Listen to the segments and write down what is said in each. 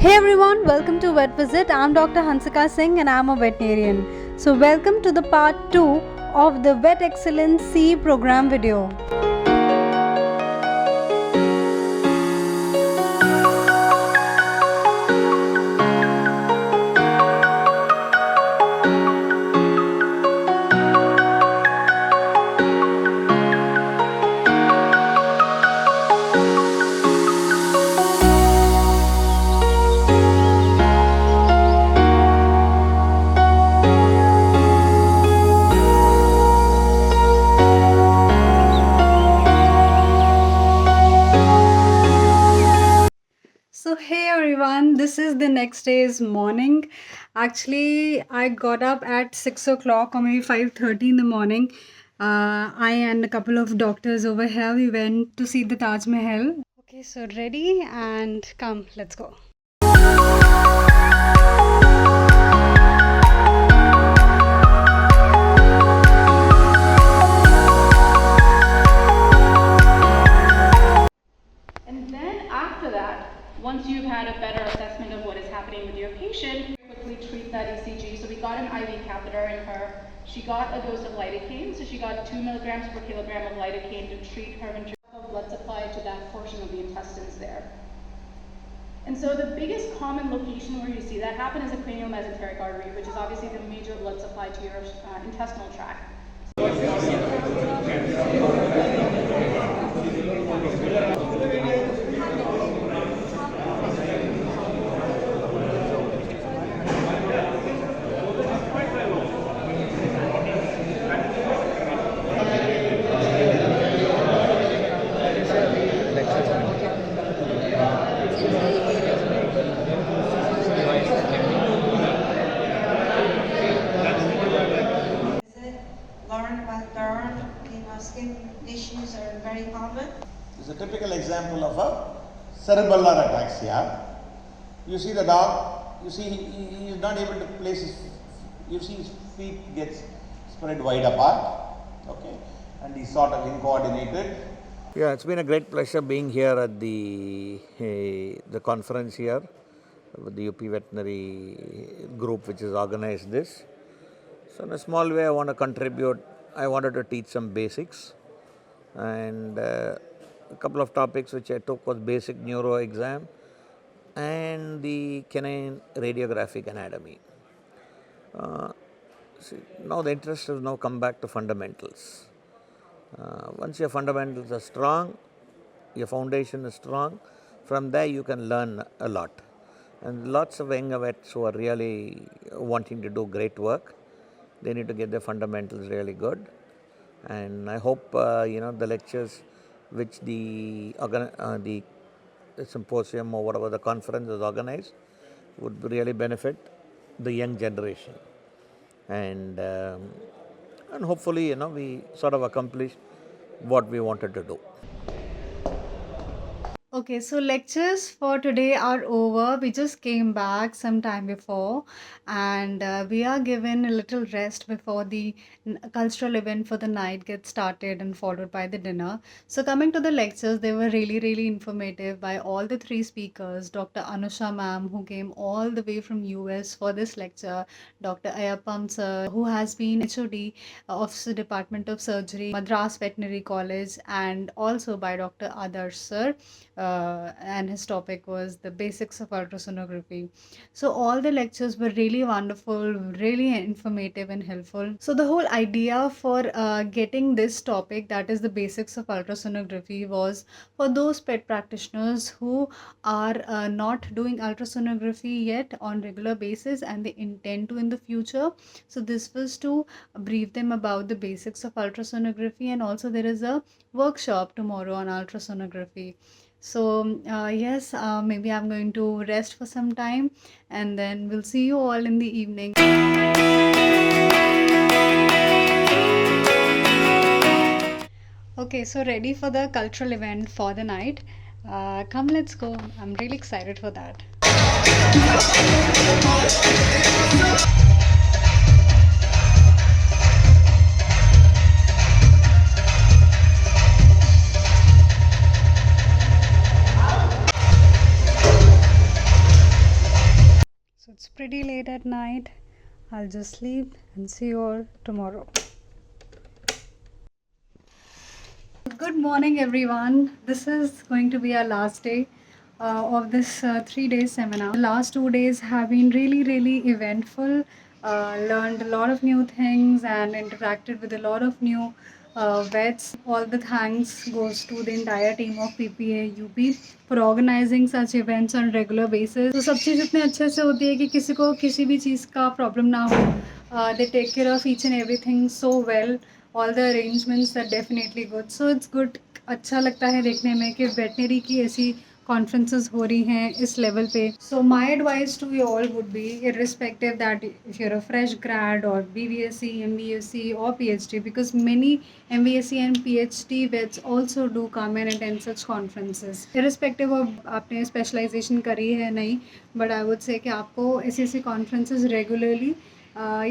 Hey everyone, welcome to Vet Visit. I'm Dr. Hansika Singh and I'm a veterinarian. So welcome to the part 2 of the Vet Excellence C program video. So hey everyone, this is the next day's morning. Actually, I got up at 6 o'clock or maybe 5:30 in the morning. I and a couple of doctors over here, we went to see the Taj Mahal. Okay, so ready and come, let's go. And then after that, once you've had a better assessment of what is happening with your patient, quickly treat that ECG. So we got an IV catheter in her. She got a dose of lidocaine, so she got 2 milligrams per kilogram of lidocaine to treat her ventricular blood supply to that portion of the intestines there. And so the biggest common location where you see that happen is a cranial mesenteric artery, which is obviously the major blood supply to your intestinal tract. Skin issues are very common. It's a typical example of a cerebellar ataxia. You see the dog, you see he is not able to place his, you see his feet gets spread wide apart, okay, and he's sort of incoordinated. Yeah, it's been a great pleasure being here at the conference here with the UP Veterinary group which has organized this. So in a small way I want to contribute. I wanted to teach some basics, and a couple of topics which I took was basic neuro exam and the canine radiographic anatomy. Now the interest has now come back to fundamentals. Once your fundamentals are strong, your foundation is strong, from there you can learn a lot. And lots of young vets who are really wanting to do great work, they need to get their fundamentals really good. And I hope the lectures which the symposium or whatever the conference is organized would really benefit the young generation. And hopefully we sort of accomplish what we wanted to do. Okay, so lectures for today are over. We just came back some time before, and we are given a little rest before the cultural event for the night gets started and followed by the dinner. So coming to the lectures, they were really informative by all the three speakers. Dr. Anusha ma'am, who came all the way from US for this lecture, Dr. Ayappam sir, who has been HOD of the Department of Surgery, Madras Veterinary College, and also by Dr. Adarsh sir. And his topic was the basics of ultrasonography. So all the lectures were really wonderful, really informative and helpful. So the whole idea for getting this topic, that is the basics of ultrasonography, was for those pet practitioners who are not doing ultrasonography yet on regular basis and they intend to in the future. So this was to brief them about the basics of ultrasonography, and also there is a workshop tomorrow on ultrasonography. So yes, maybe I'm going to rest for some time and then we'll see you all in the evening. Okay, so ready for the cultural event for the night. Come, let's go. I'm really excited for that. pretty late at night. I'll just sleep and see you all tomorrow. Good morning, everyone. This is going to be our last day of this 3 day seminar. The last 2 days have been really, really eventful. Learned a lot of new things and interacted with a lot of new vets. All the thanks goes to the entire team of PPA UP for organizing such events on regular basis. तो सब चीज़ इतने अच्छे से होती है कि किसी को किसी भी चीज़ का प्रॉब्लम ना हो. They take care of each and everything so well. All the arrangements are definitely good. So it's good. अच्छा लगता है देखने में कि वेटनरी की ऐसी conferences हो रही हैं इस level पे. So my advice to you all would be, irrespective that if you're a fresh grad or BVSc, MBSc or PhD, because many MBSc and PhD vets also do come and attend such conferences. Irrespective of आपने specialization करी है नहीं, but I would say कि आपको ऐसी conferences regularly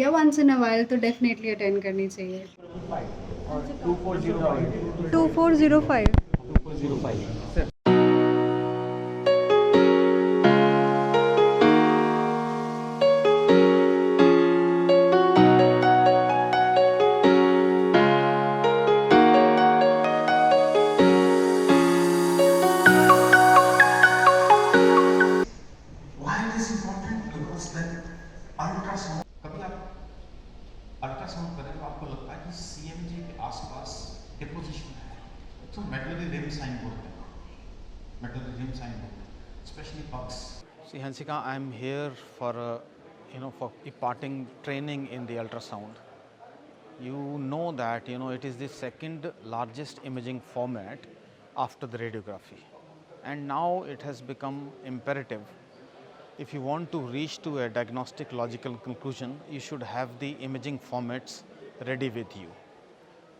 या once in a while तो definitely attend करनी चाहिए. 2405. Why it is important? Because that ultrasound, कभी आप अल्ट्रासाउंड करें तो आपको लगता है कि CMG के आसपास डिपोजिशन है, तो मेटलरी रिम साइन बोलते हैं, मेटलरी रिम साइन बोलते हैं, especially bugs. See Hansika, I am here for for imparting training in the ultrasound. You know that it is the second largest imaging format after the radiography, and now it has become imperative. If you want to reach to a diagnostic logical conclusion, you should have the imaging formats ready with you.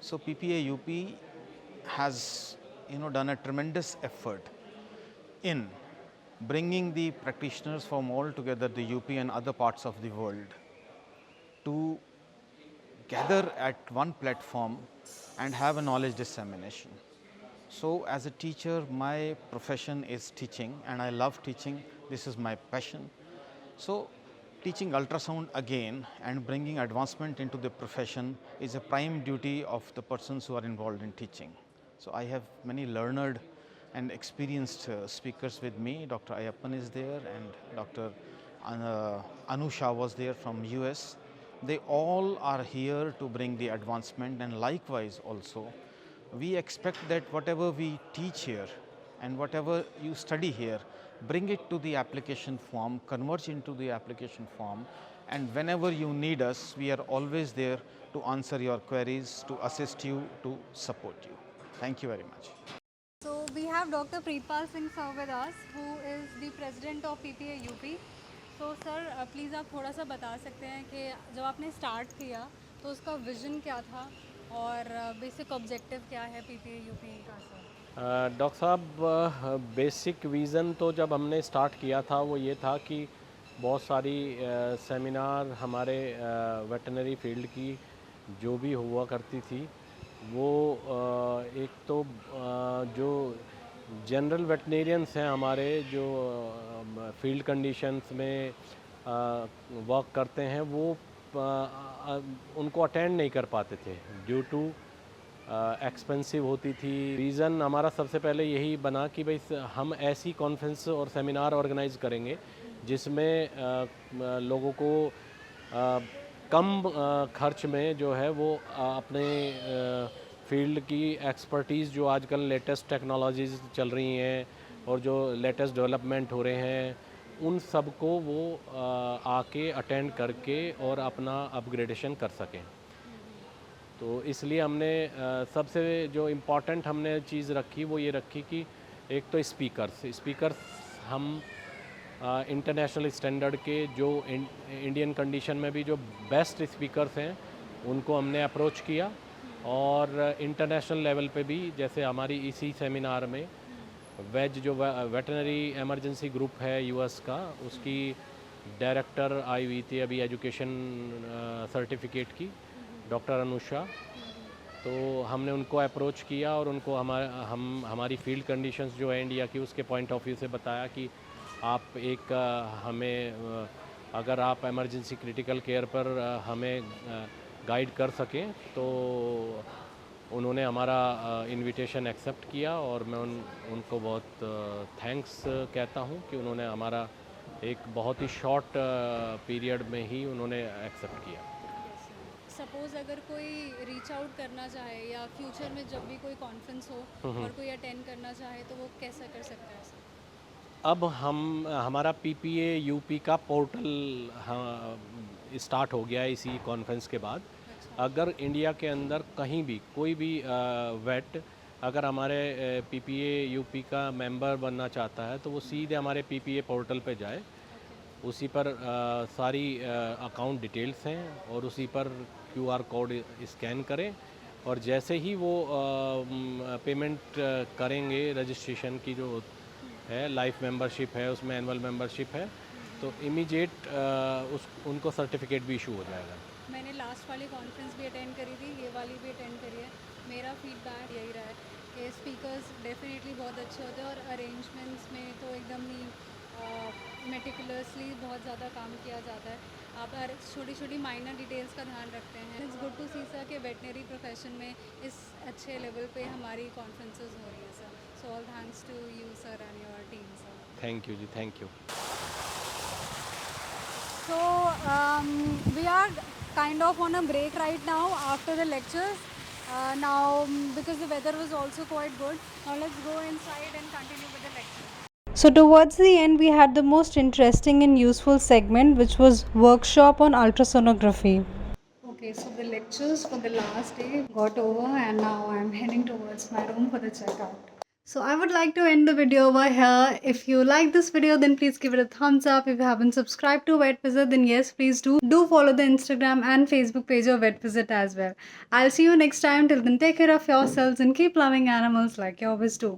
So PPA UP has done a tremendous effort in bringing the practitioners from all together the UP and other parts of the world to gather at one platform and have a knowledge dissemination. So as a teacher, my profession is teaching and I love teaching. This is my passion. So teaching ultrasound again and bringing advancement into the profession is a prime duty of the persons who are involved in teaching. So I have many learned and experienced speakers with me. Dr. Ayappan is there and Dr. Anusha was there from US. They all are here to bring the advancement, and likewise also we expect that whatever we teach here and whatever you study here, bring it to the application form, converge into the application form, and whenever you need us, we are always there to answer your queries, to assist you, to support you. Thank you very much. So we have Dr. Preetpal Singh sir with us, who is the president of PPA UP. So sir, please आप थोड़ा सा बता सकते हैं कि जब आपने start किया तो उसका विजन क्या था और बेसिक ऑब्जेक्टिव क्या है PPA UP का सर? डॉक्टर साहब, बेसिक विज़न तो जब हमने स्टार्ट किया था वो ये था कि बहुत सारी सेमिनार हमारे वेटनरी फील्ड की जो भी हुआ करती थी वो एक तो जो जनरल वेटनेरियंस हैं हमारे जो फील्ड कंडीशंस में वर्क करते हैं वो उनको अटेंड नहीं कर पाते थे ड्यू टू एक्सपेंसिव होती थी. रीज़न हमारा सबसे पहले यही बना कि भाई हम ऐसी कॉन्फ्रेंस और सेमिनार ऑर्गेनाइज करेंगे जिसमें लोगों को कम खर्च में जो है वो अपने फील्ड की एक्सपर्टीज़ जो आजकल लेटेस्ट टेक्नोलॉजीज़ चल रही हैं और जो लेटेस्ट डेवलपमेंट हो रहे हैं उन सब को वो आके अटेंड करके और अपना अपग्रेडेशन कर सकें. तो इसलिए हमने सबसे जो इम्पोर्टेंट हमने चीज़ रखी वो ये रखी कि एक तो स्पीकर्स हम इंटरनेशनल स्टैंडर्ड के जो इंडियन कंडीशन में भी जो बेस्ट स्पीकर्स हैं उनको हमने अप्रोच किया और इंटरनेशनल लेवल पे भी जैसे हमारी इसी सेमिनार में जो वेटनरी इमरजेंसी ग्रुप है यूएस का उसकी डायरेक्टर आई हुई थी अभी एजुकेशन सर्टिफिकेट की डॉक्टर अनुषा. तो हमने उनको अप्रोच किया और उनको हमारी फील्ड कंडीशंस जो है इंडिया की उसके पॉइंट ऑफ व्यू से बताया कि आप एक हमें अगर आप इमरजेंसी क्रिटिकल केयर पर हमें गाइड कर सकें तो उन्होंने हमारा इनविटेशन एक्सेप्ट किया और मैं उनको बहुत थैंक्स कहता हूं कि उन्होंने हमारा एक बहुत ही शॉर्ट पीरियड में ही उन्होंने एक्सेप्ट किया। सपोज़ अगर कोई रीच आउट करना चाहे या फ्यूचर में जब भी कोई कॉन्फ्रेंस हो और कोई अटेंड करना चाहे तो वो कैसा कर सकता है सर? अब हमारा पीपीए यूपी का पोर्टल स्टार्ट हो गया है इसी कॉन्फ्रेंस के बाद। अगर इंडिया के अंदर कहीं भी कोई भी वेट अगर हमारे पीपीए यूपी का मेंबर बनना चाहता है तो वो सीधे हमारे पीपीए पोर्टल पे जाए, उसी पर सारी अकाउंट डिटेल्स हैं और उसी पर क्यूआर कोड स्कैन करें और जैसे ही वो पेमेंट करेंगे रजिस्ट्रेशन की जो है लाइफ मेंबरशिप है उसमें एनुअल मेंबरशिप है तो इमीडिएट उस उनको सर्टिफिकेट भी इशू हो जाएगा। मैंने लास्ट वाली कॉन्फ्रेंस भी अटेंड करी थी, ये वाली भी अटेंड करी है। मेरा फीडबैक यही रहा है कि स्पीकर्स डेफिनेटली बहुत अच्छे होते हैं और अरेंजमेंट्स में तो एकदम ही मेटिकुलसली बहुत ज़्यादा काम किया जाता है। आप हर छोटी छोटी माइनर डिटेल्स का ध्यान रखते हैं। It's good to see sir कि वेटनरी प्रोफेशन में इस अच्छे लेवल पे हमारी कॉन्फ्रेंसेस हो रही हैं sir. So all thanks to you sir and your team sir. Thank you ji, thank you. So we are kind of on a break right now after the lectures. Now because the weather was also quite good. Now let's go inside and continue with the lecture. So, towards the end, we had the most interesting and useful segment, which was workshop on ultrasonography. Okay, so the lectures for the last day got over, and now I'm heading towards my room for the checkout. So I would like to end the video over here. If you like this video, then please give it a thumbs up. If you haven't subscribed to Vet Visit, then yes, please do. Do follow the Instagram and Facebook page of Vet Visit as well. I'll see you next time. Till then, take care of yourselves and keep loving animals like you always do.